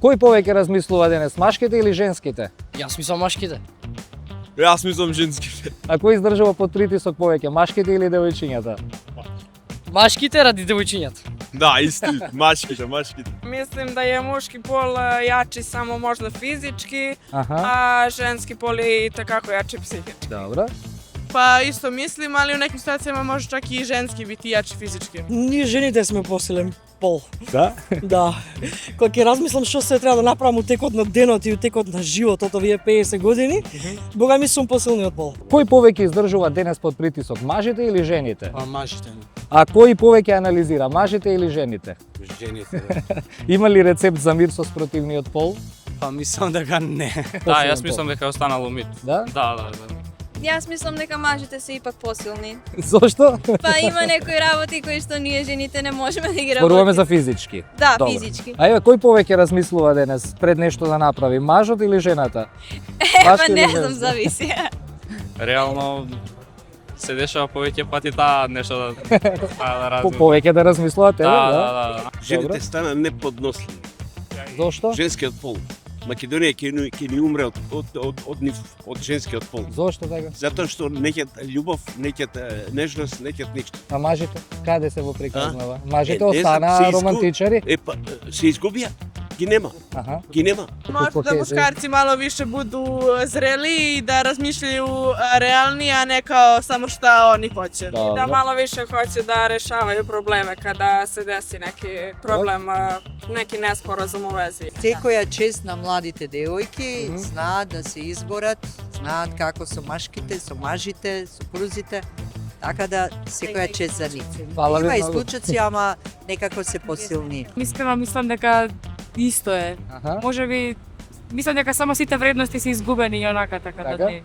Кој повеќе размислува денес, машките или женските? Јас мислам машките. Јас мислам женските. А кој издржува под притисок повеќе, машките или девојчињата? Машките ради девојчињата. Да, исти, машките. Мислим да е мушки пол јачи само можда физички, Аха, а женски пол е такако јачи психички. добро. Па исто мислим, али у неким ситуацијама може чак и женски бити јачи физички. Ние жените сме посилен пол. Да? Да. Кога ќе размислам што се треба да направам у текот на денот и у текот на животот овие 50 години, бога ми сум посилниот пол. Кој повеќе издржува денес под притисок, мажите или жените? Па мажите, А кој повеќе анализира, мажите или жените? жените. Има ли рецепт за мир со спротивниот пол? Па мислам дека не. Да, јас мислам дека е останало мит. Да? Да. Јас мислам дека мажите се ипак посилни. Зошто? Па има некои работи кои што ние жените не можеме да ги Зборуваме работиме. за физички. Да, Добро. физички. А еве, кој повеќе размислува денес пред нешто да направи, мажот или жената? Па Машки или не знам, женски? зависи. Реално се дешава повеќе пати таа нешто да размислам. Повеќе да размислувате, Да. Жените стана неподносливи. Зошто? Женскиот пол. Македонија ќе ни умре од женскиот пол. Зошто така? Затоа што неќат љубов, неќат нежност, неќат ништо. А мажите? Каде се во приказнава? Мажите не знам, остана се романтичари? Епа, се изгубија. Ги нема. Аха. Ги нема. Може да мушкарци мало више буду зрели и да размишљају реални, а не као само што они хоќе. Добро. Да мало више хоќе да решавају проблеме када се деси неки проблем, неки неспоразум у вези. Секоја чест на младите девојки знаат да се изборат, знаат како со машките, со мажите, сопрузите, така да секоја чест за нив. Фала ви Има многу. исклучоци, ама некако се посилни. Искрено мислам дека исто е. Аха. Може би мислам дека само сите вредности се изгубени и онака, така Така? да не.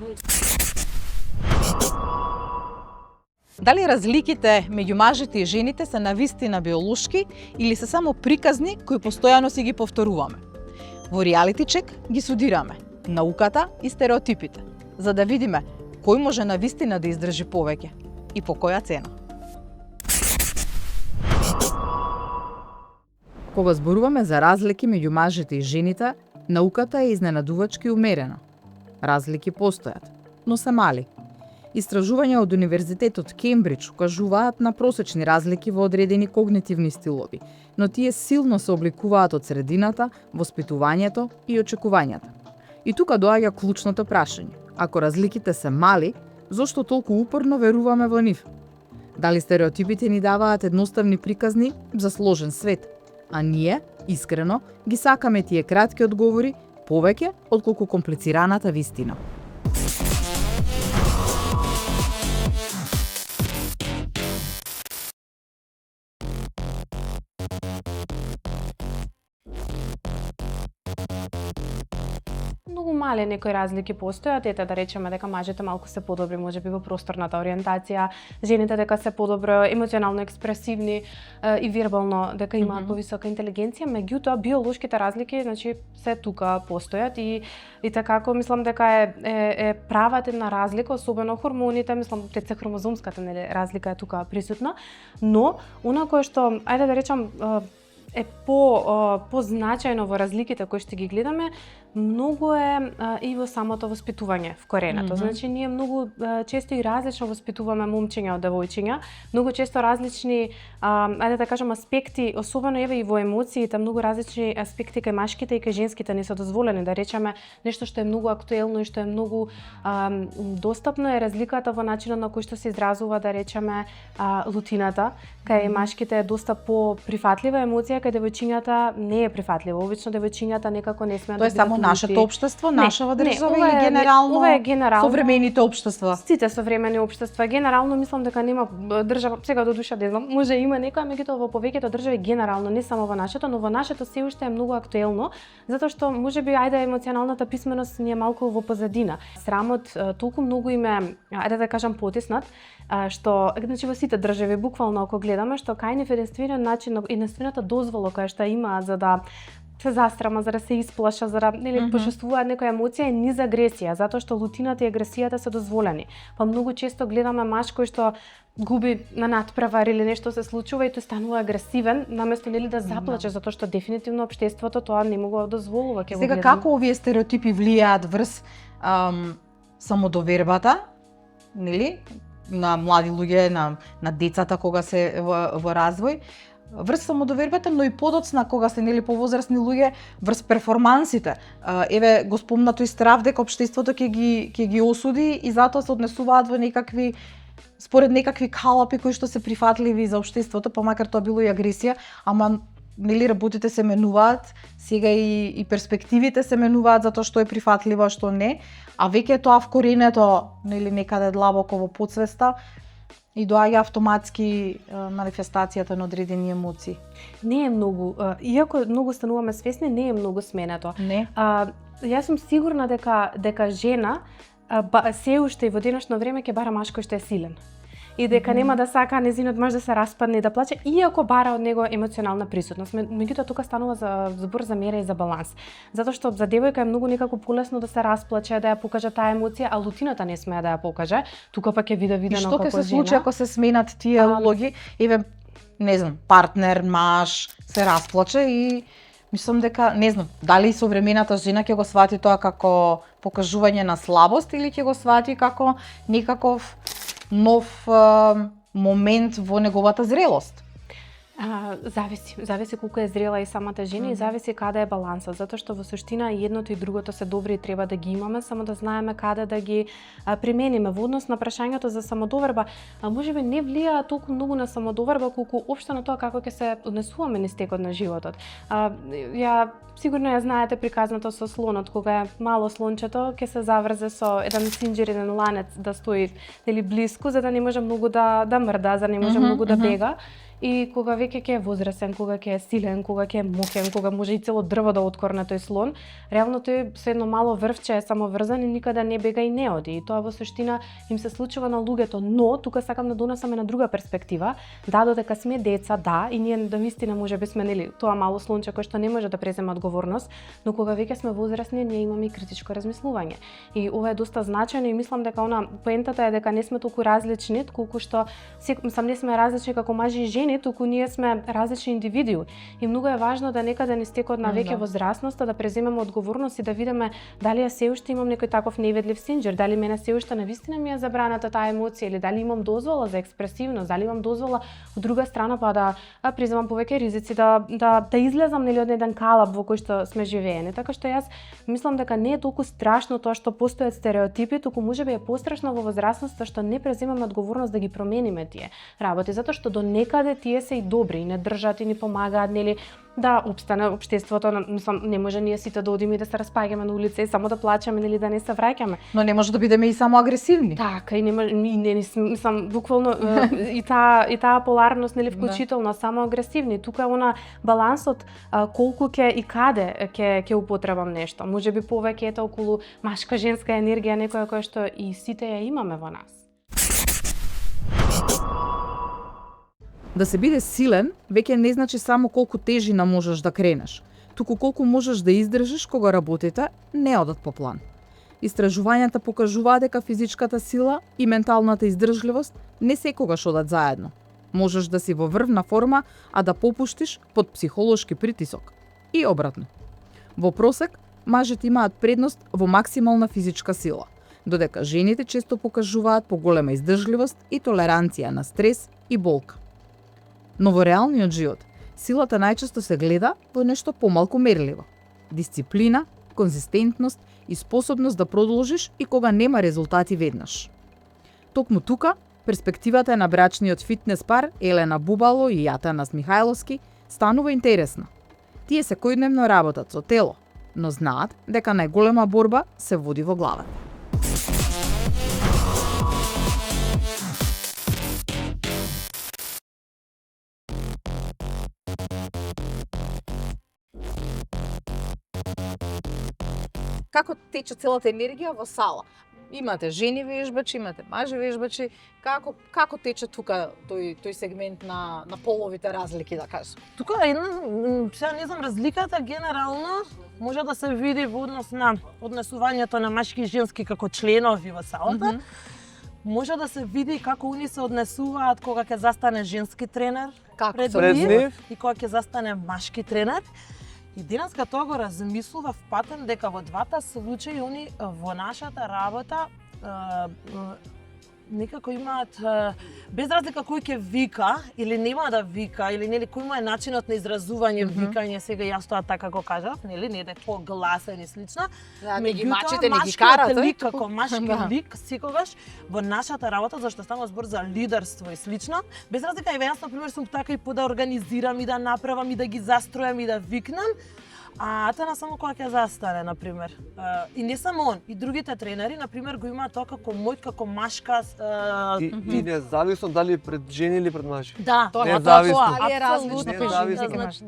Дали разликите меѓу мажите и жените се навистина биолошки или се само приказни кои постојано си ги повторуваме? Во реалити чек ги судираме науката и стереотипите, за да видиме кој може навистина да издржи повеќе и по која цена. Кога зборуваме за разлики меѓу мажите и жените, науката е изненадувачки умерена. Разлики постојат, но се мали. Истражувања од Универзитетот Кембридж укажуваат на просечни разлики во одредени когнитивни стилови, но тие силно се обликуваат од средината, воспитувањето и очекувањата. И тука доаѓа клучното прашање. Ако разликите се мали, зошто толку упорно веруваме во нив? Дали стереотипите ни даваат едноставни приказни за сложен свет, а ние, искрено, ги сакаме тие кратки одговори повеќе отколку комплицираната вистина. Многу мали некои разлики постојат, ете да речеме дека мажите малку се подобри можеби во просторната ориентација, жените дека се подобро емоционално експресивни и вербално дека имаат повисока интелигенција, меѓутоа биолошките разлики значи се тука постојат и така мислам дека е правата на разлика, особено хормоните, мислам ТЦ хромозомската разлика е тука присутна, но она кое што ајде да речам е позначајно во разликите кои што ги гледаме, многу е и во самото воспитување, вкоренато. Значи, ние многу често и различно воспитуваме момчиња од девојчиња, многу често различни, ајде да кажам, аспекти, особено еве и во емоциите, многу различни аспекти кај машките и кај женските не се дозволени. Да речеме, нешто што е многу актуелно и што е многу достапно е разликата во начинот на кој што се изразува, да речеме, лутината. Кај машките е доста по-прифатлива емоција, кај девојчињата не е прифатлива. Обично девојчињата некако не смеат да бидат Само нашето општество, нашава држава или генерално ова е генерално современите општества? Сите современи општества. Генерално мислам дека нема држава, сега до душа не знам, може има некоја, меѓутоа во повеќето држави генерално, не само во нашето, но во нашето се уште е многу актуелно, затоа што можеби ајде емоционалната писменост ни е малку во позадина. Срамот толку многу име, ајде да кажам, потиснат, што значи во сите држави буквално ако гледаме што кај нив единствениот начин, единствената дозвола која што имаат за да се застрама, за да се исплаша, за да нели почувствуваат некоја емоција, е низ агресија, затоа што лутината и агресијата се дозволени. Па многу често гледаме маж кој што губи на надпревар или нешто се случува и тој станува агресивен, наместо нели да заплаче, затоа што дефинитивно општеството тоа не му го дозволува. Сега како овие стереотипи влијаат врз самодовербата, нели, на млади луѓе, на децата кога се во развој, врз самодовербата, но и подоцна кога се нели повозрасни луѓе, врз перформансите. Еве го спомна тој страв дека општеството ќе ги осуди и затоа се однесуваат во некакви според некакви калапи кои што се прифатливи за општеството, па макар тоа било и агресија, ама нели работите се менуваат, сега и перспективите се менуваат за тоа што е прифатливо, а што не, а веќе тоа вкоренето, нели некаде длабоко во подсвеста и доаѓа автоматски манифестацијата на одредени емоции. Не е многу, иако многу стануваме свесни, не е многу сменето. Не. Јас сум сигурна дека жена се уште и во денешно време ќе бара маж кој што е силен. И дека нема да сака незинот маж да се распадне и да плаче, иако бара од него емоционална присутност. Меѓутоа тука станува за збор за мера и за баланс. Затоа што за девојка е многу некако полесно да се расплаче, да ја покаже таа емоција, а лутината не смее да ја покаже. Тука пак е видено како жена. И што ќе се случи ако се сменат тие улоги? Еве, не знам, партнер, маж се расплаче и мислам дека, не знам, дали современата жена ќе го свати тоа како покажување на слабост или ќе го свати како некаков нов момент во неговата зрелост? Зависи колку е зрела и самата жена и зависи каде е балансот, затоа што во суштина едното и другото се добри и треба да ги имаме, само да знаеме каде да ги примениме. Во однос на прашањето за самодоверба, можеби не влијаа толку многу на самодоверба колку општо на тоа како ќе се однесуваме низ текот на животот. Сигурно ја знаете приказната со слонот, кога е мало слончето, ќе се заврзе со еден синџир, еден ланец да стои нели блиску, за да не може многу да мрда, за да не може многу да бега. И кога веќе ќе е возрасен, кога ќе е силен, кога ќе е мокен, кога може и цело дрво да откорне тој слон, реално тој со едно мало врвче е самоврзан и никаде не бега и не оди. И тоа во суштина им се случува на луѓето, но тука сакам да донесам на друга перспектива. Да, додека сме деца, да, и ние да вистина можеби сме нели тоа мало слонче кој што не може да преземе одговорност, но кога веќе сме возрасни, ние имаме и критичко размислување. И ова е доста значајно и мислам дека поентата е дека не сме толку различни, колку што не сме различни како мажи и жени, туку ние сме различни индивидуи. И многу е важно да некаде низ текот на веќе возрастноста да преземеме одговорност и да видиме дали ја се уште имам некој таков неведлив синџир, дали мене се уште навистина ми е забраната таа емоција или дали имам дозвола за експресивност, дали имам дозвола од друга страна па да преземам повеќе ризици, да излезам нели од еден калап во кој што сме живеени. Така што јас мислам дека не е толку страшно тоа што постојат стереотипи, туку можеби е пострашно во возрастноста што не преземаме одговорност да ги промениме тие работи, затоа што до некаде тие се и добри и не држат и ни помагаат нели да опстане општеството, мислам не може ние сите да одиме и да се распаѓаме на улица и само да плачеме или да не се враќаме. Но не може да бидеме и само агресивни. Така, и не мислам буквално и таа поларност нели вклучително само агресивни. Тука е она балансот колку ќе и каде ќе употребам нешто. Можеби повеќе ете околу машка женска енергија некоја која што и сите ја имаме во нас. Да се биде силен, веќе не значи само колку тежина можеш да кренеш, туку колку можеш да издржиш кога работите не одат по план. Истражувањата покажуваат дека физичката сила и менталната издржливост не секогаш одат заедно. Можеш да си во врвна форма, а да попуштиш под психолошки притисок. И обратно. Во просек, мажите имаат предност во максимална физичка сила, додека жените често покажуваат поголема издржливост и толеранција на стрес и болка. Но во реалниот живот, силата најчесто се гледа во нешто помалку мерливо. Дисциплина, конзистентност и способност да продолжиш и кога нема резултати веднаш. Токму тука, перспективата на брачниот фитнес пар Елена Бубало и Јатанас Михајловски станува интересна. Тие секојдневно работат со тело, но знаат дека најголема борба се води во главата. Како тече целата енергија во сала. Имате жени вежбачи, имате мажи вежбачи. Како тече тука тој сегмент на половите разлики, да кажем? Тука сега не знам разликата генерално може да се види во однос на однесувањето на машки и женски како членови во салата. Може да се види како они се однесуваат кога ќе застане женски тренер пред нив и кога ќе застане машки тренер. И денеска тоа го размислував патем дека во двата случаи они во нашата работа некако имаат без разлика кој ќе вика или нема да вика или нели кој му е начинот на изразување викање, сега јас тоа така го кажав, нели не е погласен и слично. Не ги мачите, не ги карате. Лик како машки лик секогаш во нашата работа зашто става збор за лидерство и слично. Без разлика и јас на пример сум така и да организирам и да направам и да ги застројам и да викнам. А Атана само кога ќе застане, на пример. И не само он, и другите тренери, на пример, го имаат тоа како мој, како машка. И независно дали пред жени или пред мажи. Да, тоа е различно.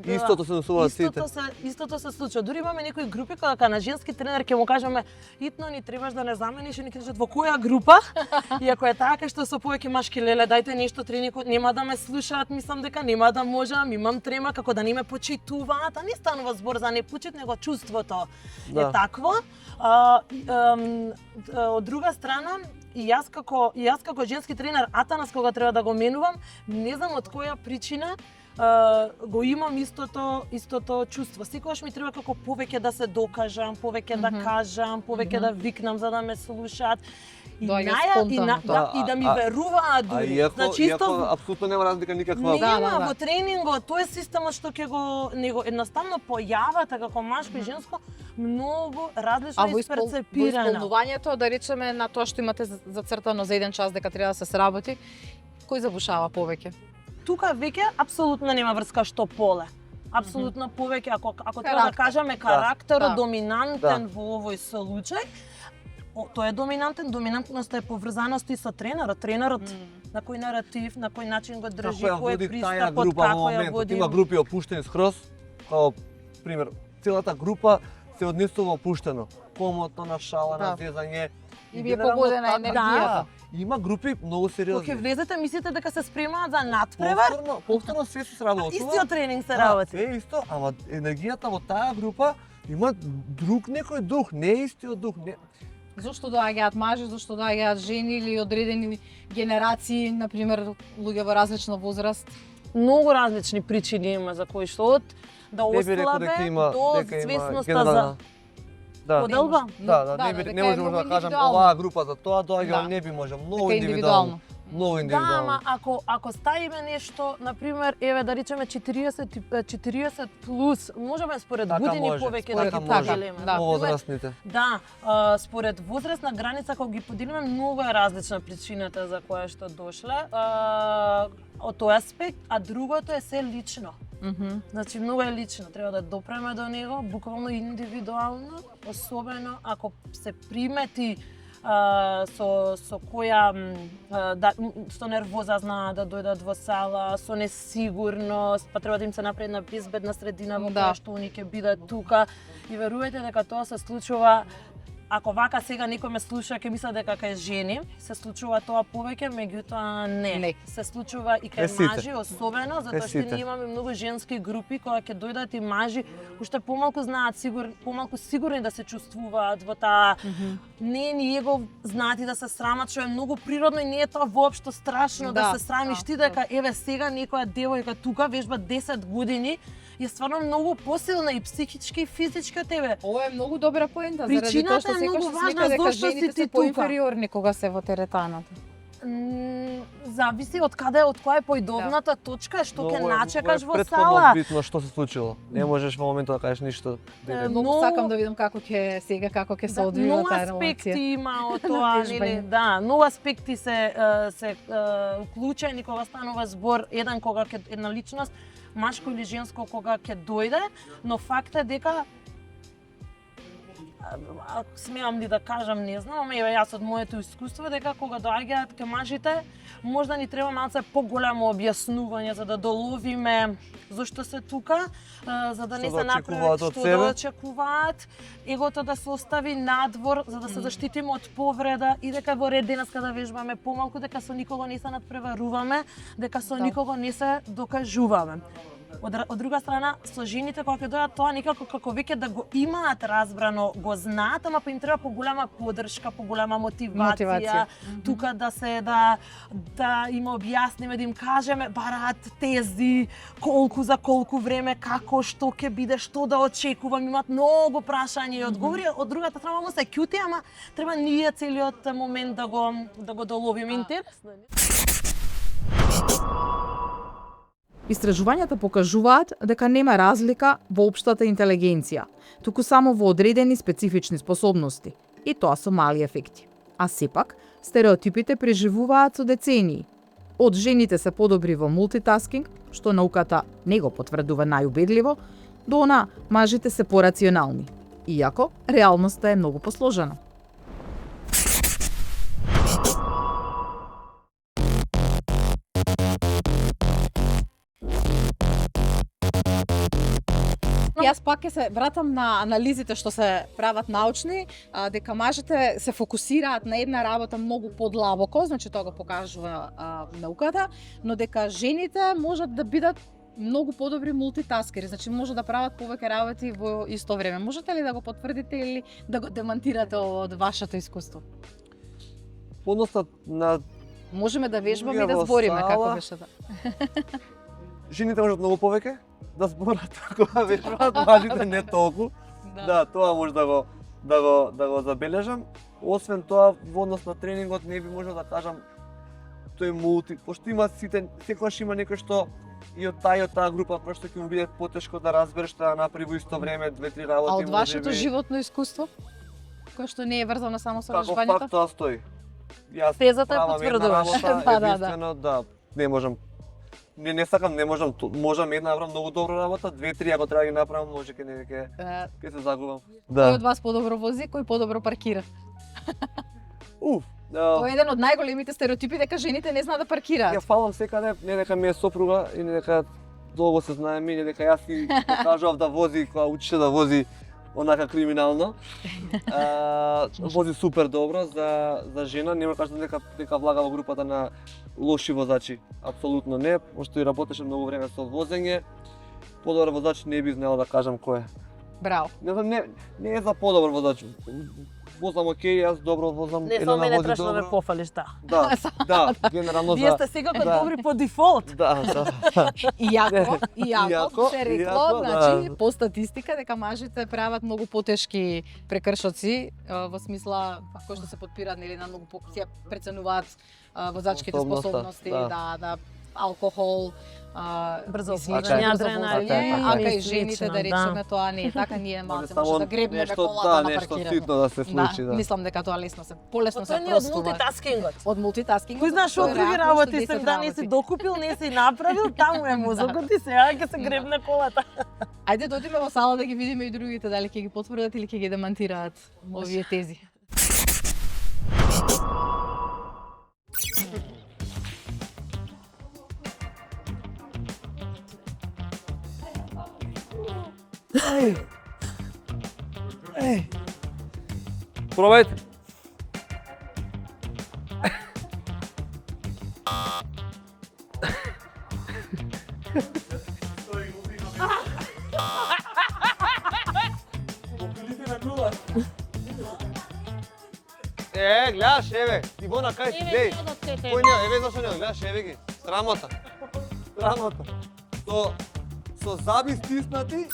Истото се носуваат сите. Истото се случува. Дури имаме некои групи кога на женски тренер ќе му кажеме итно ни требаш да не замениш и ни кажат во која група. И ако е така што со повеќе машки леле, дајте нешто тренерот нема да ме слушаат, мислам дека нема да можам, имам трема како да не ме почитуваат, а не станува збор за не почит, него чувството е такво. Од друга страна, и јас како женски тренер, Атанас кога треба да го менувам, не знам од која причина го имам истото чувство. Секогаш ми треба како повеќе да се докажам, повеќе да кажам, повеќе да викнам за да ме слушаат. И да ми веруваат дури. Значи апсолутно нема разлика никаква. Нема во тренингот, тој е системот што ќе него едноставно појавата како машко и женско многу различно исперцепирано. Во исполнувањето, да речеме, на тоа што имате зацртано за 1 час дека треба да се сработи, кој забушава повеќе? Тука веќе апсолутно нема врска што поле. Апсолутно повеќе, ако треба да кажеме карактерот доминантен во овој случај, тој е доминантен, доминантноста е поврзаност и со тренерот. Тренерот на кој наратив, на кој начин го држи, кој е пристапот, како ја води. Има групи опуштени скроз, како пример, целата група се однесува опуштено. Комотно, на шала, на зезање. И ви е погодена енергијата. Има групи многу сериозни. Кога ќе влезете, мислите дека се спремаат за надпревар? Повторно се сработува. Истиот тренинг се работи. Се исто, ама енергијата во таа група има друг некој дух, не е истиот дух. Зошто доаѓаат мажи, зошто доаѓаат жени или одредени генерации, на пример, луѓе во различна возраст? Многу различни причини има за кои што од да ослабе до свесноста за поделба. Не можеме да кажам оваа група за тоа доаѓа, не би можел, многу индивидуално. Многу индивидуално. Да, ама ако ставиме нешто, на пример, еве да речеме 40 плюс, можеме според години повеќе да ги поделиме. Возрастните. Да, според возрастна граница кога ги поделиме, многу е различна причината за која што дошле. Од тој аспект, а другото е се лично. Значи многу е лично, треба да допреме до него, буквално индивидуално, особено ако се примети со која со нервоза знаат да дојдат во сала, со несигурност, па треба да им се направи една безбедна средина во која што они ќе бидат тука. И верувајте дека тоа се случува. Ако вака сега некој ме слуша, ќе мисли дека кај жени се случува тоа повеќе, меѓутоа не. Се случува и кај мажи, особено затоа што ние имаме многу женски групи кога ќе дојдат и мажи, уште помалку знаат помалку сигурни да се чувствуваат во таа. Не е го знаат и да се срамат, што е многу природно и не е тоа воопшто страшно да се срамиш ти дека еве сега некоја девојка тука вежба 10 години е стварно многу посилна и психички и физички од тебе. Ова е многу добра поента заради тоа што секој што смета дека жените се поинфериорни кога се во теретаната. Зависи од каде, од која е поидобната точка, што ќе начекаш во сала. Предходно битно што се случило. Не можеш во моментот да кажеш ништо. Многу сакам да видам како ќе се одвива таа релација. Многу аспекти има од тоа, нели? Да, многу аспекти се уклучени кога станува збор еден кога ќе една личност машко или женско кога ќе дојде, но факт е дека смеам ли да кажам, не знам, ама еве јас од моето искуство дека кога доаѓаат кај мажите, можда ни треба малце поголемо објаснување за да доловиме зошто се тука, за да не се направат што да очекуваат, егото да се остави надвор за да се заштитиме од повреда и дека во ред денеска да вежбаме помалку, дека со никого не се надпреваруваме, дека со никого не се докажуваме. Од друга страна, со жените кога ќе дојдат тоа некако како веќе да го имаат разбрано, го знаат, ама па им треба поголема поддршка, поголема мотивација. Тука да се да им објасниме, да им кажеме бараат тези, колку за колку време, како, што ќе биде, што да очекувам, имаат многу прашања и одговори. Од другата страна му се ќути, ама треба ние целиот момент да го доловиме. Интересно. Истражувањата покажуваат дека нема разлика во општата интелигенција, туку само во одредени специфични способности, и тоа со мали ефекти. А сепак, стереотипите преживуваат со децении. Од жените се подобри во мултитаскинг, што науката не го потврдува најубедливо, до она мажите се порационални, иако реалноста е многу посложена. Јас пак ќе се вратам на анализите што се прават научни, дека мажите се фокусираат на една работа многу подлабоко, значи тоа го покажува науката, но дека жените можат да бидат многу подобри мултитаскери, значи може да прават повеќе работи во исто време. Можете ли да го потврдите или да го демантирате од вашето искуство? Односно на можеме да вежбаме и да збориме како беше тоа. Жените можат многу повеќе да зборат кога вежбаат, мажите не толку. Да, тоа може да го забележам. Освен тоа, во однос на тренингот не би можел да кажам тој мулти, пошто има секогаш има некој што и од таа група прошто ќе му биде потешко да разбере што да направи во исто време, 2-3 работи. А од вашето животно искуство, кое што не е врзано само со вежбањето? Како факт тоа стои. Јас тезата е потврдуваш. Единствено, да, не можам. Не сакам, не можам, можам една направам многу добра работа, 2-3 ако треба да ги направам, може ќе се загубам. Кој од вас подобро вози, кој подобро паркира? Тоа е еден од најголемите стереотипи дека жените не знаат да паркираат. Ја фалам секаде, не дека ми е сопруга и не дека долго се знаеме, не дека јас си кажав да вози кога учеше да вози онака криминално. Вози супер добро за жена, нема да кажам дека влага во групата на лоши возачи. Апсолутно не, пошто и работеше многу време со возење. Подобар воzač не би знаела да кажам кој е. Браво. Не знам, не е за подобар воzač. Возам окей, јас добро возам. Не, само мене требаше да ме пофалиш, да. Да, генерално Вие сте секако добри по дефолт. Да. Иако се рекло, значи по статистика дека мажите прават многу потешки прекршоци во смисла кои што се потпираат нели на многу се преценуваат возачките способности, да, алкохол, брзо опаѓање, адреналин, ака и жените да речеме тоа не е така, ние малце може да гребнеме колата на паркирање. Нешто ситно да се случи, да. Мислам дека тоа полесно се простува. Од мултитаскингот. Од мултитаскингот. Кој знаш што други работи се да не си докупил, не си направил, таму е мозокот и сега ќе се гребне колата. Ајде дојдеме во сала да ги видиме и другите дали ќе ги потврдат или ќе ги демантираат овие тези. Пробајте. Гледаш, еве, Ивона, кај си, глеј. Кој не, еве зашо не, гледаш, еве ги. Срамота. Со заби стиснати,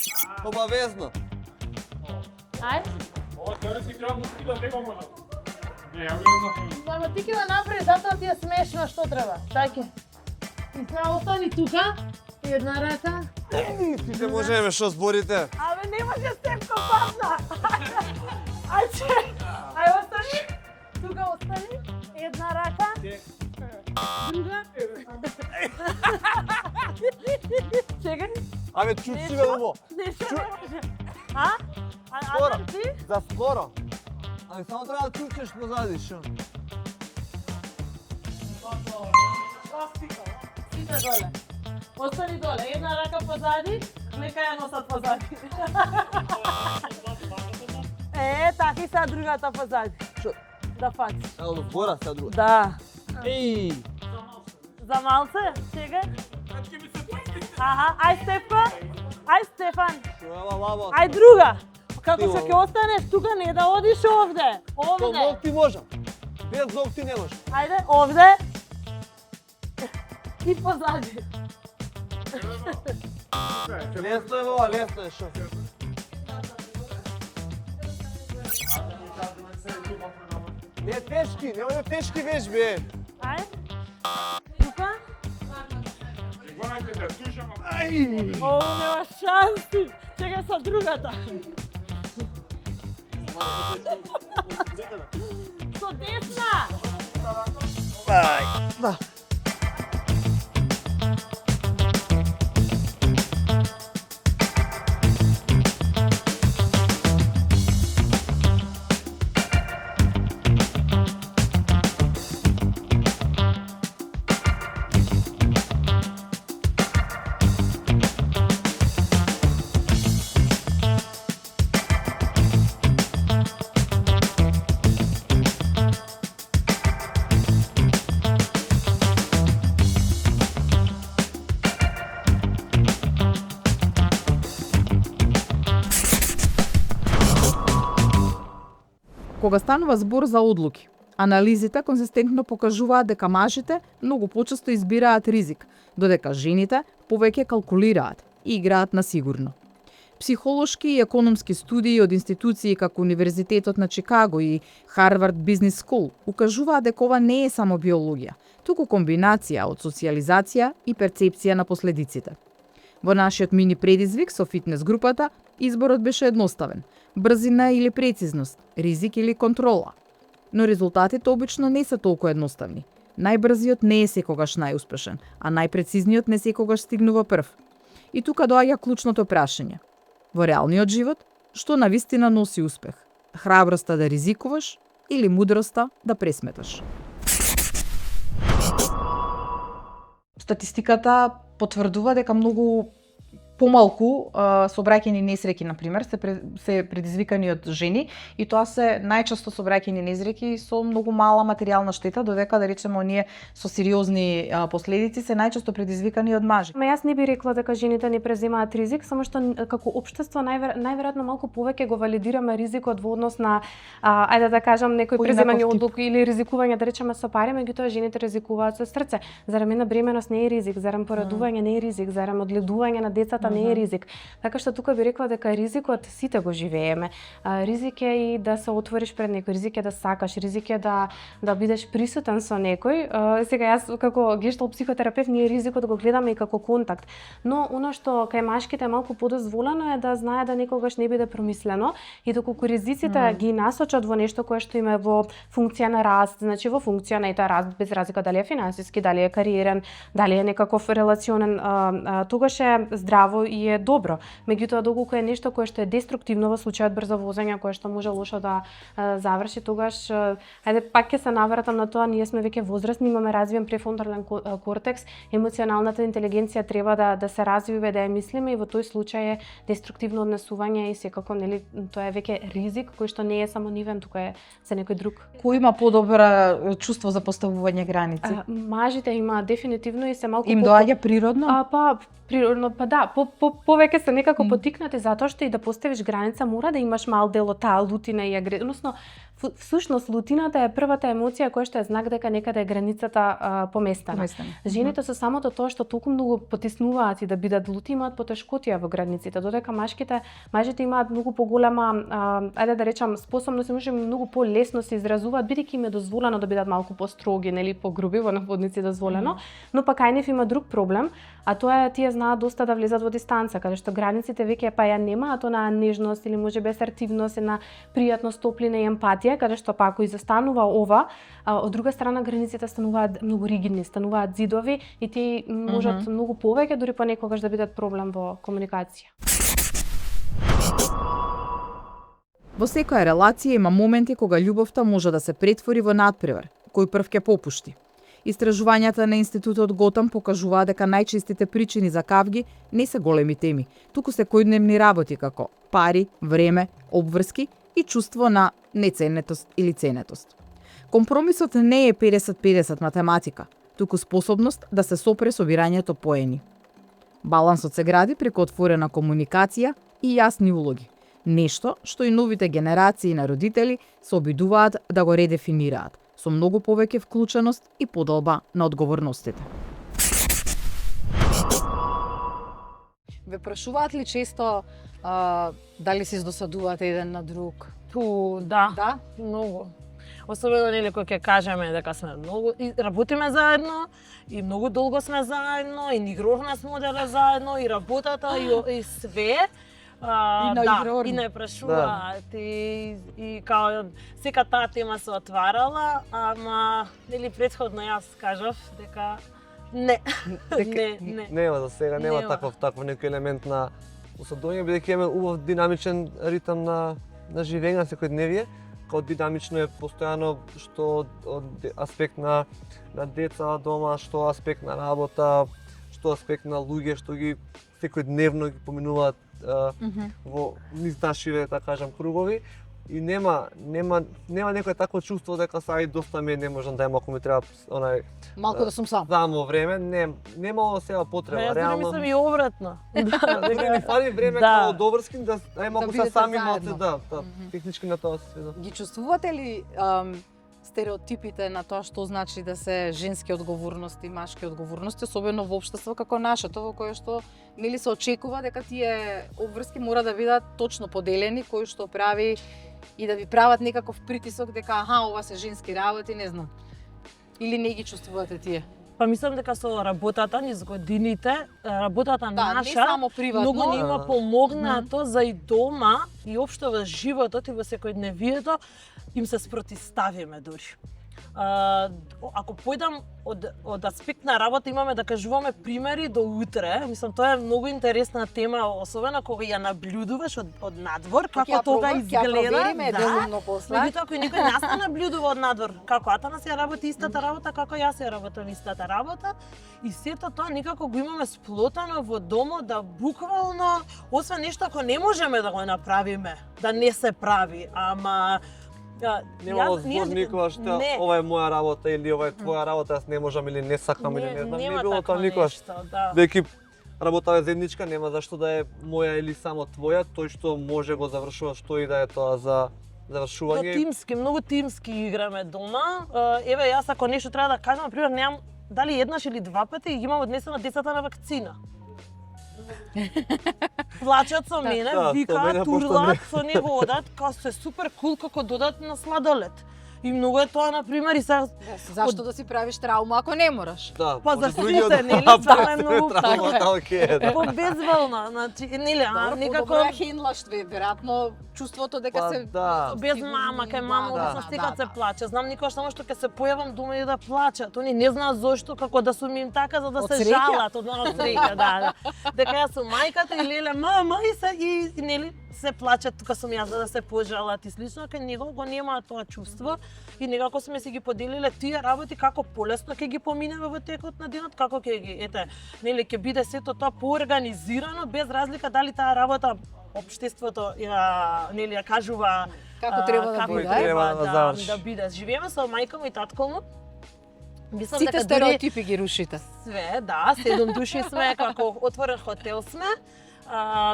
обавезно. Ајде. Ова теоретски треба музика да немamo. Не, ја го Ама ти ќе да направи, затоа ти е смешно, што треба. Тајке. И сега остани тука, и една рака. Сите можеме, што зборите? Абе, не може Степко падна. Ајде, остани. Тука остани. Една рака. Друга. Чекај. Абе, чуци ме убо. А Скоро. Адам ти? За скоро. Ами само треба да чукчеш позади, шо? Сите доле. Остани доле, една рака позади, нека ја носат позади. Така и сега другата позади. Шо? Да фати. Ево, вгора сега друга. Да. Еј! За малце, чекај. Аха, ај Стефка. Ај Стефан. Ај друга. Како што ќе останеш тука, не да одиш овде. Со Овде. ногти можам. Без ногти не можам. Ајде, овде. И позади. Лесно е ова, лесно е, шо? Не тешки, немој тешки вежби, е. Ајде. Тука. Ово нема шанси. Чекај со другата. Со десна. Да. Кога станува збор за одлуки, анализите конзистентно покажуваат дека мажите многу почесто избираат ризик, додека жените повеќе калкулираат и играат на сигурно. Психолошки и економски студии од институции како Универзитетот на Чикаго и Harvard Business School укажуваат дека ова не е само биологија, туку комбинација од социјализација и перцепција на последиците. Во нашиот мини предизвик со фитнес групата, изборот беше едноставен – брзина или прецизност, ризик или контрола. Но резултатите обично не се толку едноставни. Најбрзиот не е секогаш најуспешен, а најпрецизниот не секогаш стигнува прв. И тука доаѓа клучното прашање. Во реалниот живот, што навистина носи успех? Храброста да ризикуваш или мудроста да пресметаш? Статистиката потврдува дека многу помалку сообраќајни несреќи, на пример, се предизвикани од жени и тоа се најчесто сообраќајни несреќи со многу мала материјална штета, додека да речеме оние со сериозни последици се најчесто предизвикани од мажи. Ма јас не би рекла дека жените не преземаат ризик, само што како општество најверојатно малку повеќе го валидираме ризикот во однос на ајде да кажам некој преземање одлуки или ризикување да речеме со пари, меѓутоа жените ризикуваат со срце. Зарем една бременост не е ризик, зарем порадување не е ризик, зарем одледување на децата не е ризик. Така што тука би рекла дека ризикот сите го живееме. Ризик е и да се отвориш пред некој, ризик е да сакаш, ризик е да бидеш присутен со некој. Сега јас како гешталт психотерапевт ние ризикот го гледаме и како контакт. Но она што кај машките е малку подозволено е да знае да некогаш не биде промислено и доколку ризиците ги насочат во нешто кое што им е во функција на раст, значи во функција на ета раст без разлика дали е финансиски, дали е кариерен, дали е некаков релационен, тогаш е здраво и е добро. Меѓутоа доколку е нешто кое што е деструктивно во случајот брзо возење, кое што може лошо да заврши, тогаш ајде пак ќе се навратам на тоа, ние сме веќе возрастни, имаме развиен префронтален кортекс, емоционалната интелигенција треба да се развива, да ја мислиме и во тој случај е деструктивно однесување и секако нели тоа е веќе ризик кој што не е само нивен, тука е за некој друг. Кој има подобра чувство за поставување граници? Мажите има дефинитивно и се малку им доаѓа природно? Природно, да, повеќе се некако потикнати затоа што и да поставиш граница мора да имаш мал дел од таа лутина и односно всушност лутината е првата емоција која што е знак дека некаде е границата поместена. Жените со самото тоа што толку многу потиснуваат и да бидат лути имаат потешкотија во границите, додека мажите имаат многу поголема, ајде да речам, способност и може многу полесно се изразуваат бидејќи им е дозволено да бидат малку построги, нели погруби во наводници дозволено, но пак кај нив има друг проблем, а тоа е тие знаат доста да влезат во дистанца, каде што границите веќе па ја немаат онаа нежност или можеби асертивност, една пријатност, топлина и емпатија, каде што па ако изостанува ова, од друга страна границите стануваат многу ригидни, стануваат зидови и тие можат многу повеќе дури понекогаш да бидат проблем во комуникација. Во секоја релација има моменти кога љубовта може да се претвори во надпревар, кој прв ќе попушти. Истражувањата на Институтот Готам покажуваат дека најчестите причини за кавги не се големи теми, туку секојдневни работи како пари, време, обврски и чувство на неценетост или ценетост. Компромисот не е 50-50 математика, туку способност да се сопре со бирањето поени. Балансот се гради преку отворена комуникација и јасни улоги, нешто што и новите генерации на родители се обидуваат да го редефинираат, со многу повеќе вклученост и подолба на одговорностите. Ве прашуваат ли често дали се издосадувате еден на друг? Да, многу. Особено нели кога ќе кажеме дека сме многу и работиме заедно и многу долго сме заедно и игровна сме оделе заедно и работата и све. И не прашуваат и као сека таа тема се отварала, ама нели претходно јас кажав дека не. Нема за сега, нема таков некој елемент на усадување, бидејќи имаме убав динамичен ритам на живење на секојдневие, као динамично е постојано што од аспект на деца дома, што аспект на работа, што аспект на луѓе што ги секојдневно ги поминуваат во низ нашиве, така кажам, кругови. И нема некој такво чувство дека сега доста ми не можам да ако ми треба онај малку да сум сам. Само време, нема сега потреба, реално. Јас мислам и обратно. Дека ми фали време како доврским да малку се сами малку технички на тоа се. Ги чувствувате ли стереотипите на тоа што значи да се женски одговорности, машки одговорности, особено во општество како нашето, во кое што нели се очекува дека тие обврски мора да бидат точно поделени, кој што прави и да ви прават некаков притисок дека ова се женски работи, не знам. Или не ги чувствувате тие? Па мислам дека со работата низ годините, работата не наша само приватно, многу ни има помогнато за и дома и општо во животот и во секојдневието им се спротиставиме дури. Ако појдам од аспект на работа, имаме да кажуваме примери до утре. Мислам, тоа е многу интересна тема, особено кога ја наблюдуваш од надвор, како тоа изгледа. Меѓутоа, ако никој нас не наблюдува од надвор, како Атанас ја работи истата работа, како јас ја работам истата работа, и сето тоа никако го имаме сплотено во домот, да буквално, освен нешто ако не можеме да го направиме, да не се прави, ама нема збор никогаш ова е моја работа или ова е твоја работа, јас не можам или не сакам или не знам, не било тоа никогаш. Веќе работа е заедничка, нема зашто да е моја или само твоја, тој што може го завршува, што и да е тоа за завршување. Тимски, многу тимски играме дома. Еве јас ако нешто треба да кажам, например, немам дали еднаш или два пати имам однесено децата на вакцина. Плачат со мене, викаат, турлат, со него одат, као се супер кул како додат на сладолед. И многу е тоа, например, и сега... Зашто да си правиш траума ако не мораш? Да, па за сите, нели, това е многу безволно, значи, нели, некако... Добро хендлаш, веројатно, чувството дека се... Без мама, кај мама, односно стекат се плаче. Знам никош само што ќе се појавам дома и да плачат. Они не знаат зошто, како да сум им така, за да се жалат од среќа, да. Дека јас сум мајката и леле, мама, и нели, се плачат, тука сум јас за да се пожалат и слично, кај него го нема тоа чувство. И некако сме си ги поделиле тие работи како полесно ќе ги поминеме во текот на денот, како ќе ги нели ќе биде сето тоа поорганизирано без разлика дали таа работа општеството нели ја кажува како треба да биде, да биде. Живееме со мајка му и татко му. Мислам сите стереотипи ги рушите. Све, да, 7 души сме, како отворен хотел сме.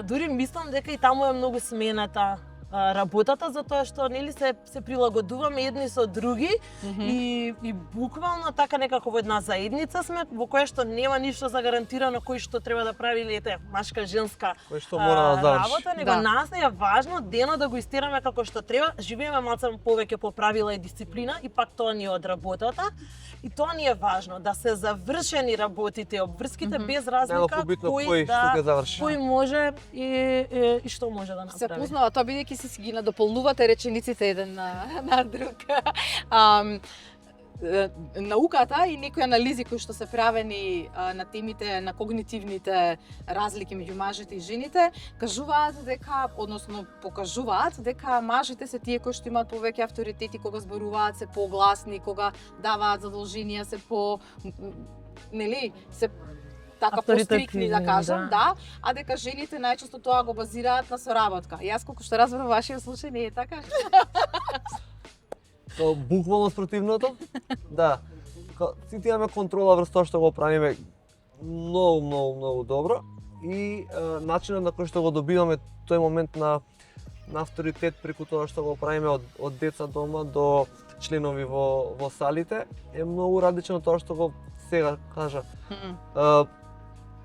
Дури мислам дека и таму е многу смената работата, затоа што нели се прилагодуваме едни со други и буквално така некако во една заедница сме во која што нема ништо загарантирано кој што треба да прави или машка женска работа, него нас е важно денот да го истераме како што треба. Живееме малце повеќе по правила и дисциплина и пак тоа ни е од работата. И тоа ни е важно, да се завршени работите, обврските без разлика кој може и што може да направи. Се познава тоа бидејќи си ги надополнувате речениците еден на друг. науката и некои анализи кои што се правени на темите на когнитивните разлики меѓу мажите и жените, кажуваат дека, односно покажуваат дека мажите се тие кои што имаат повеќе авторитети кога зборуваат, се погласни, кога даваат задолженија, се по нели, се така пострикни да кажам, да, а дека жените најчесто тоа го базираат на соработка. Јас колку што разбирам вашиот случај не е така. То буквално спротивното. Да. Сите имаме контрола врз тоа што го правиме многу добро и начинот на кој што го добиваме тој момент на авторитет преку тоа што го правиме од деца дома до членови во салите е многу различно од тоа што го сега кажа.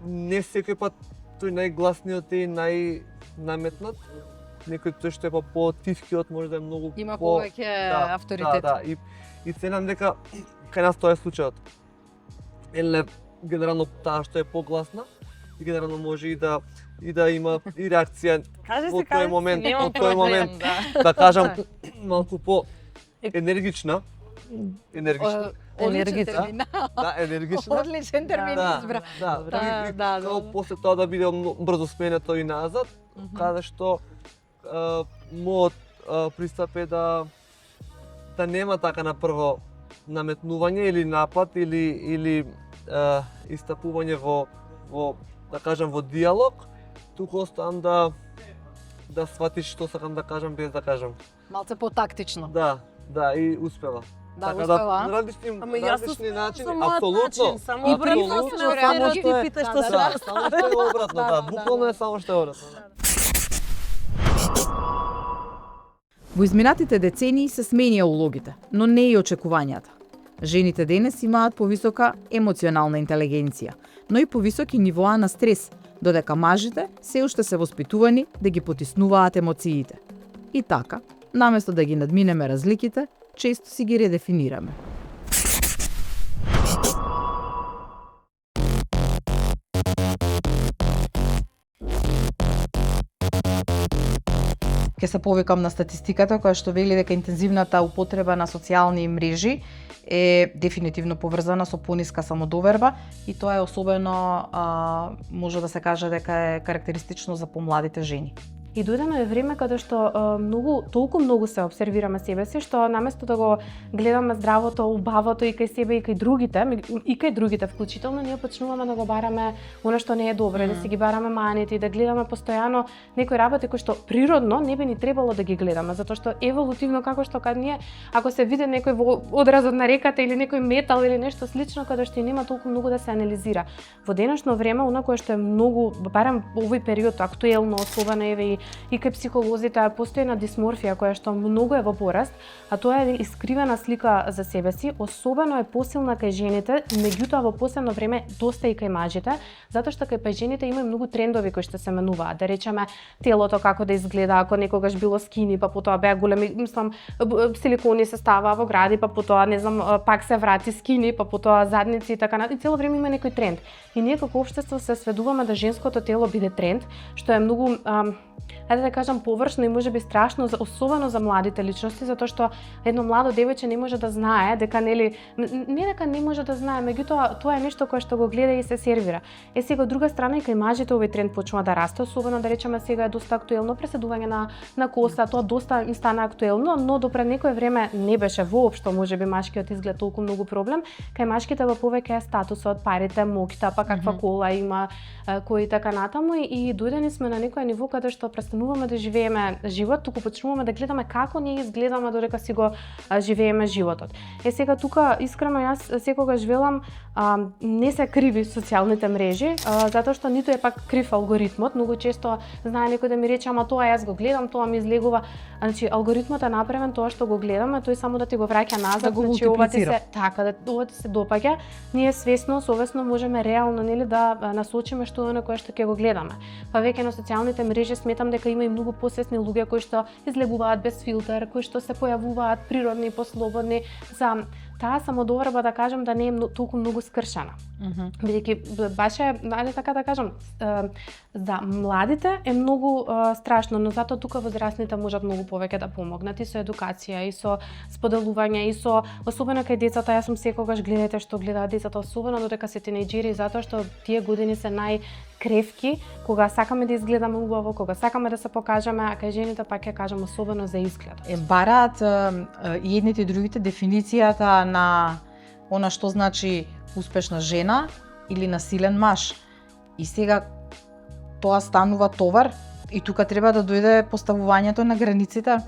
Не секој пат тој најгласниот и најнаметнат, некој тој што е по-тивкиот може да е многу има повеќе авторитет. Да, и ценам дека кај нас тоа е случајот. Еле генерално таа што е погласна и генерално може и да има и реакција во тој момент, да кажам малку по енергична. Енергична. Да, енергична. Одличен термин избра. Да. После тоа да биде брзо сменето и назад, каде што мојот пристап е да нема така на прво наметнување или напад или истапување во да кажам во диалог, туку оставам да сватиш што сакам да кажам без да кажам. Малце по-тактично. Да, и успева. Да, така успева. Да, различни начини, апсолутно. Само стереотипите што се само што е обратно, да, буквално е само што е обратно. Во изминатите децении се сменија улогите, но не и очекувањата. Жените денес имаат повисока емоционална интелигенција, но и повисоки нивоа на стрес, додека мажите се уште се воспитувани да ги потиснуваат емоциите. И така, наместо да ги надминеме разликите, често си ги редефинираме. Ке се повикам на статистиката која што вели дека интензивната употреба на социјални мрежи е дефинитивно поврзана со пониска самодоверба и тоа е особено може да се каже дека е карактеристично за помладите жени. И дојдено е време каде што толку многу се обсервираме себе си, што наместо да го гледаме здравото, убавото и кај себе и кај другите вклучително, ние почнуваме да го бараме она што не е добро, да си ги бараме маните и да гледаме постојано некои работи кои што природно не би ни требало да ги гледаме, затоа што еволутивно како што кад ние ако се види некој во одразот на реката или некој метал или нешто слично каде што нема толку многу да се анализира. Во денешно време она кое што е многу, барем овој период актуелно, особено еве и кај психолозите постои една дисморфија која што многу е во пораст, а тоа е искривена слика за себе си, особено е посилна кај жените, меѓутоа во последно време доста и кај мажите, затоа што кај жените има и многу трендови кои што се менуваат, да речеме телото како да изгледа, ако некогаш било скини, па потоа беа големи, силикони се ставаа во гради, па потоа не знам, пак се врати скини, па потоа задници и така натаму, и цело време има некој тренд. И ние како општество се сведуваме да женското тело биде тренд, што е многу ајде да кажам површно и можеби страшно, особено за младите личности, затоа што едно младо девојче не може да знае дека не дека не може да знае, меѓутоа тоа е нешто кое што го гледа и се сервира. Сега од друга страна и кај мажите овој тренд почнува да расте, особено да речеме сега е доста актуелно преседување на коса, тоа доста им стана актуелно, но допред некое време не беше воопшто можеби машкиот изглед толку многу проблем. Кај машките во повеќе е статусот, парите, моќта, па каква кола има, кои така натаму и дојдени сме на некој ниво каде што престануваме да живееме живот, туку почнуваме да гледаме како ние изгледаме додека си го живееме животот. Сега тука искрено јас секогаш велам не се криви социјалните мрежи, затоа што ниту е пак крив алгоритмот. Многу често знае некој да ми рече ама тоа јас го гледам, тоа ми излегува. Значи алгоритмот е направен тоа што го гледаме, тој само да ти го враќа назад, значи ова ти се ова ти се допаѓа. Ние свесно, совесно можеме реално нели да насочиме што е на кое што ќе го гледаме. Па веќе на социјалните мрежи сметам дека има и многу посвесни луѓе кои што излегуваат без филтер, кои што се појавуваат природни и послободни за таа самодоверба да кажам да не е толку многу скршена. Бидејќи баш е, така да кажам, за младите е многу страшно, но затоа тука возрастните можат многу повеќе да помогнат и со едукација, и со споделување, и со особено кај децата. Јас сум секогаш, гледајте што гледаат децата, особено додека се тинејџери, затоа што тие години се најкревки, кога сакаме да изгледаме убаво, кога сакаме да се покажеме, а кај жените пак ќе кажам особено за изглед. Бараат и едните и другите дефиницијата на она што значи успешна жена или насилен маж. И сега тоа станува товар и тука треба да дојде поставувањето на границите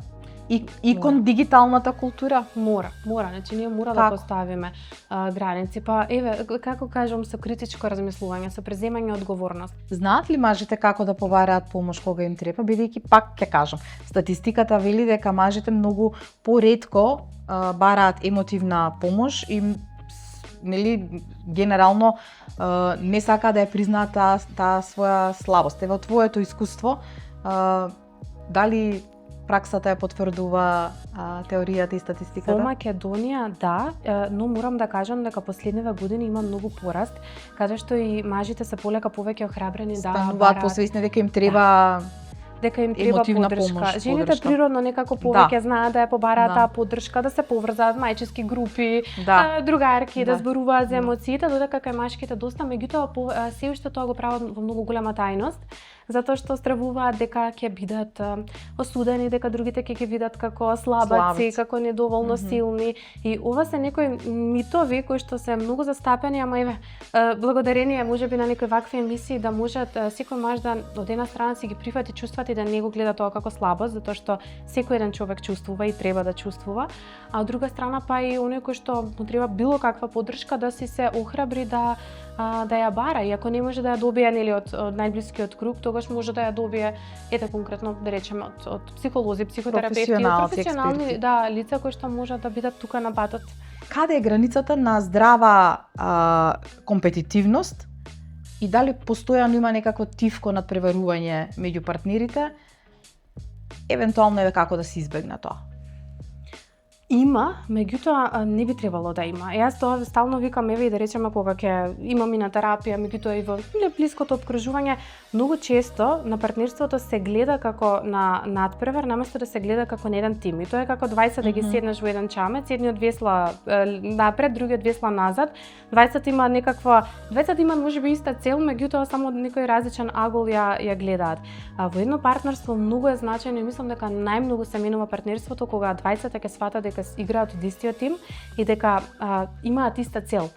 и кон дигиталната култура. Мора, значи ние мора да поставиме граници. Па еве, како кажам, со критичко размислување, со преземање одговорност. Знаат ли мажите како да побараат помош кога им треба, бидејќи пак ќе кажам, статистиката вели дека мажите многу поретко бараат емотивна помош и нели генерално не сака да ја признаат таа своја слабост. Ево твоето искуство, дали праксата ја потврдува теоријата и статистиката? Во Македонија да, но морам да кажам дека последниве години има многу пораст, каде што и мажите се полека повеќе охрабрени да стануваат посвесни дека им треба дека им треба поддршка. Помош, жените природно некако повеќе знаат да ја побараат таа поддршка, да се поврзаат мајчески групи, другарки, да зборуваат за емоциите, додека кај машките доста, меѓутоа се уште тоа го прават во многу голема тајност, затоа што стравуваат дека ќе бидат осудени, дека другите ќе ги видат како слабаци, како недоволно силни. И ова се некои митови кои што се многу застапени, ама еве благодарение можеби на некои вакви емисии да можат секој маж да од една страна си ги прифати чувствата и да не го гледа тоа како слабост, затоа што секој еден човек чувствува и треба да чувствува, а од друга страна па и оној кој што му треба било каква поддршка да си се охрабри да ја бара, и ако не може да ја добие нели од најблискиот круг, тогаш може да ја добие ете конкретно да речеме од психолози, психотерапевти, професионални лица кои што можат да бидат тука на патот. Каде е границата на здрава компетитивност и дали постојано има некакво тивко надпреварување меѓу партнерите? Евентуално е како да се избегне тоа? Има, меѓутоа не би требало да има. Јас тоа стално викам, еве и да речеме кога ќе имам и на терапија, меѓутоа и во блиското опкружување, многу често на партнерството се гледа како на надпревар, наместо да се гледа како на еден тим. И тоа е како 20 да ги седнеш во еден чамец, едниот весла напред, другиот весла назад. 20 има можеби иста цел, меѓутоа само некој различен агол ја гледаат. Во едно партнерство многу е значајно и мислам дека најмногу се менува партнерството кога 20 ќе сватат дека играат од истиот тим и дека имаат иста цел.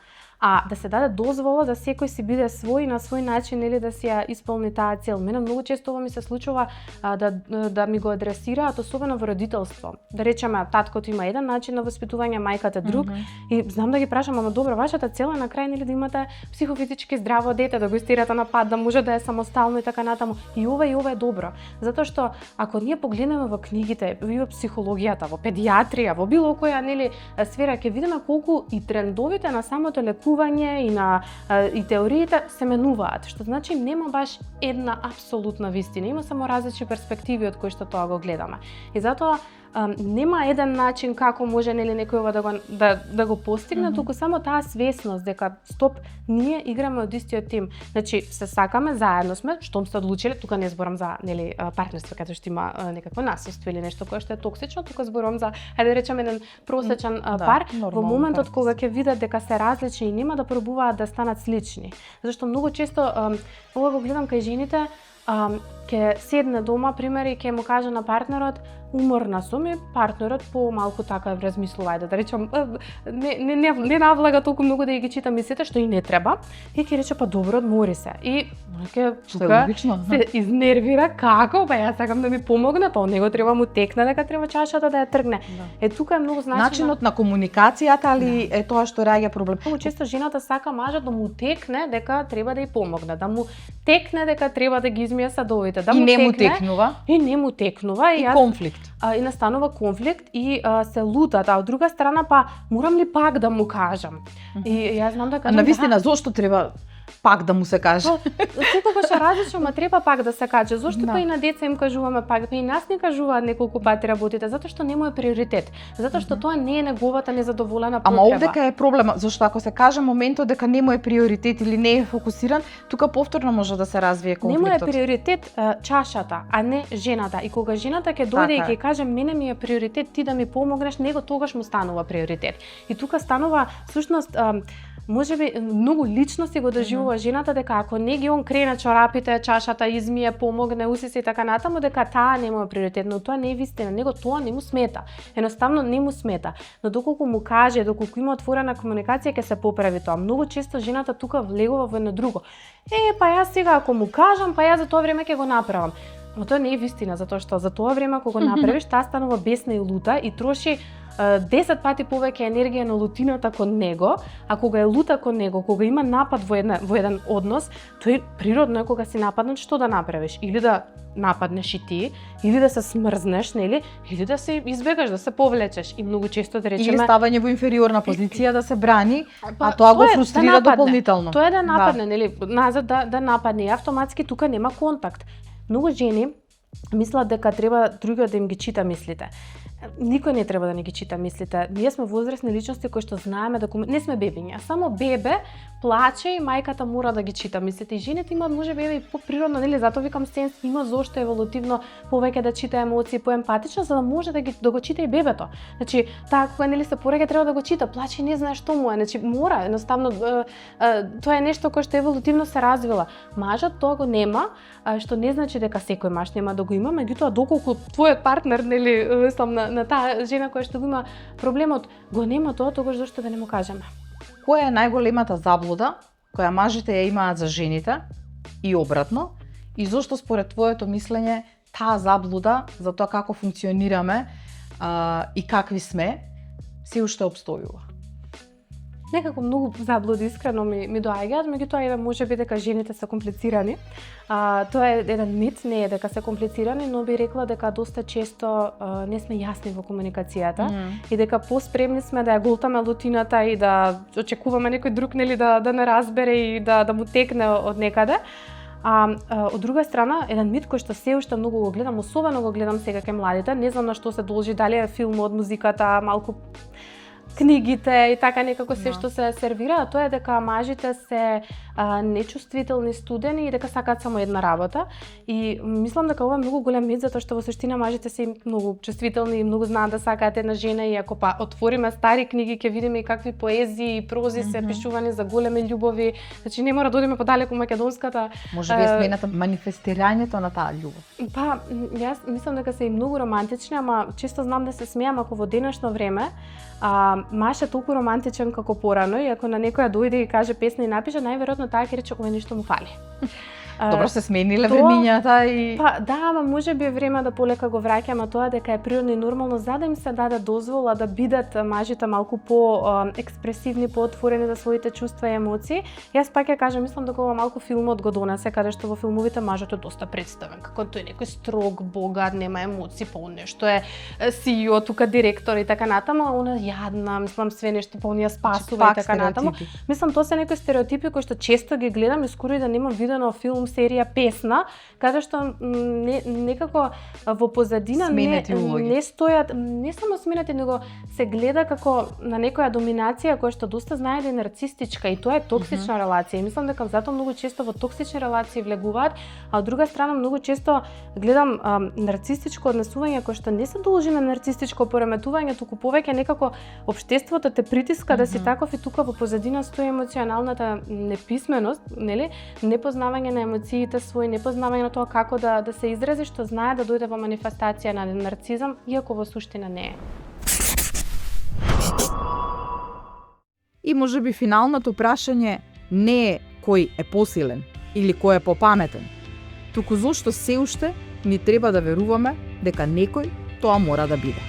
А да се даде дозвола да секој си биде свој на свој начин или да си ја исполни таа цел. Мене многу често ова ми се случува да ми го адресираат, особено во родителство. Да речеме, таткото има еден начин на воспитување, мајката друг, и знам да ги прашам, ама добро, вашата цел е на крај нели да имате психофизички здраво дете, да го истерате на пат, да може да е самостално и така натаму. И ова е добро, затоа што ако ние погледнеме во книгите, во психологијата, во педиатрија, во било која нели сфера, ќе видиме колку и трендовите на самото лекување и теориите се менуваат, што значи нема баш една апсолутна вистина, има само различни перспективи од кои што тоа го гледаме. И затоа нема еден начин како може нели некој ова да го постигне, туку само таа свесност дека стоп, ние играме од истиот тим. Значи се сакаме, заедно сме, штом сте одлучиле, тука не зборам за нели партнерство каде што има некакво насилство или нешто кое што е токсично, тука зборам за ајде да речеме еден просечен пар, во моментот кога ќе видат дека се различни и нема да пробуваат да станат слични. Зашто многу често ова го гледам кај жените, ќе седне дома, пример, и ќе му каже на партнерот, уморна сум, и партнерот помалку така размислува, ајде да речем, не навлага толку многу да ги чита мислите, што и не треба, и ќе рече, па добро, одмори се. И ќе тука се изнервира, како, па јас сакам да ми помогне, па од него треба му текне дека треба чашата да ја тргне. Тука е многу значено. Начинот на комуникацијата, али е тоа што раѓа проблем. Многу често жената сака мажот да му текне дека треба да ја помогне, да му текне дека треба да ги измие садовите, да му не му текнува. И не му текнува. И конфликт. И настанува конфликт и се лутат, а од друга страна па морам ли пак да му кажам? И јас знам да кажам. Навистина зошто треба пак да му се каже. Секогаш е различно, ма треба пак да се каже. Зошто Да. па и на деца им кажуваме пак, па и нас не кажуваат неколку пати работите, затоа што не му е приоритет. Затоа што тоа не е неговата незадоволена потреба. Ама овдека е проблема, зашто ако се каже моментот дека не му е приоритет или не е фокусиран, тука повторно може да се развие Не му е конфликтот. приоритет чашата, а не жената. И кога жената ќе дојде и Така е. ќе каже мене ми е приоритет ти да ми помогнеш, него тогаш му станува приоритет. И тука станува всушност можеби многу лично си го доживува жената дека ако не ги он крене чорапите, чашата, измие, помогне, усиси и така натаму, дека таа нема приоритет, но тоа не е вистина, него тоа не му смета. Едноставно не му смета. Но доколку му каже, доколку има отворена комуникација ќе се поправи тоа. Многу често жената тука влегува во едно друго. Па јас сега ако му кажам, па јас за тоа време ќе го направам. Но тоа не е вистина, затоа што за тоа време кога го направиш, таа станува бесна и лута и троши 10 пати повеќе енергија на лутината кон него, а кога е лута кон него, кога има напад во еден однос, тој природно е кога си нападнат што да направиш, или да нападнеш и ти, или да се смрзнеш, нели, или да се избегаш, да се повлечеш. И многу често да речеме Или ставање во инфериорна позиција да се брани, Па, а тоа го е фрустрира нападне. дополнително. Тоа е да нападне, нели, назад да нападне и автоматски тука нема контакт. Многу жени мислат дека треба другиот да им ги чита мислите. Никој не треба да ни ги чита мислите. Ние сме возрастни личности кои што знаеме да не сме бебиња. Само бебе плаче и мајката мора да ги чита мислите. И жените имаат можеби и поприродно, нели, затоа викам сенс има зошто еволутивно повеќе да чита емоции, поемпатично, за да може да го чита и бебето. Значи, таа кога нели се пораѓа треба да го чита, плаче и не знае што му е. Значи, мора, едноставно тоа е нешто кое што еволутивно се развила. Мажот тоа го нема, што не значи дека секој маж нема да го има, меѓутоа доколку твојот партнер, нели, мислам на таа жена која што го има проблемот, го нема тоа, тогаш зашто да не му кажеме? Која е најголемата заблуда која мажите ја имаат за жените и обратно, и зошто според твоето мислење таа заблуда за тоа како функционираме и какви сме се уште обстојува? Некако многу заблуди искрено ми доаѓаат, меѓутоа еве можеби дека жените се комплицирани. Тоа е еден мит, не е дека се комплицирани, но би рекла дека доста често не сме јасни во комуникацијата и дека поспремни сме да ја голтаме лутината и да очекуваме некој друг, нели, да не разбере и да му текне од некаде. Од друга страна, еден мит кој што се уште многу го гледам, особено го гледам сега кај младите, не знам на што се должи, дали е филмот, музиката, малку книгите и така некако се што се сервира, тоа е дека мажите се нечувствителни, студени и дека сакаат само една работа. И мислам дека ова е многу голем мит, затоа што во суштина мажите се многу чувствителни и многу знаат да сакаат една жена, и ако па отвориме стари книги ќе видиме и какви поезии и прози се пишувани за големи љубови. Значи не мора да одиме подалеку македонската. Може би е смената манифестирањето на таа љубов. Па, јас мислам дека се и многу романтични, ама често знам да се смеам ако во денешно време маж е толку романтичен како порано и ако на некоја дојде и каже песна и напише, најверојатно таа ќе рече ова нешто му фали. Добро се смениле времињата и Па да, ама можеби е време да полека го враќаме тоа дека е природно и нормално, за да им се даде дозвола да бидат мажите малку по експресивни, поотворени за своите чувства и емоции. Јас пак ќе кажам, мислам дека ова малку филмот го донесе, каде што во филмовите мажот е доста представен како тој некој строг, богат, нема емоции, па нешто е CEO, тука директор и така натаму, а она јадна, мислам све нешто па оние спасува и така натаму. Мислам тоа се некои стереотипи кои што често ги гледам и скоро и да немам видено филм, серија, песна, каде што некако во позадина не стојат, не само сменати, него се гледа како на некоја доминација која што доста знае да е нарцистичка, и тоа е токсична релација. И мислам дека затоа многу често во токсични релации влегуваат, а од друга страна многу често гледам нарцистичко однесување кое што не се должи на нарцистичко пореметување, туку повеќе некако општеството те притиска да си таков, и тука во позадина стои емоционалната неписменост, нели? Непознавање на емоциите своји, непознавање на тоа како да се изрази, што знае да дојде во манифестација на нарцизам, иако во суштина не е. И можеби финалното прашање не е кој е посилен или кој е попаметен, туку зошто се уште ни треба да веруваме дека некој тоа мора да биде.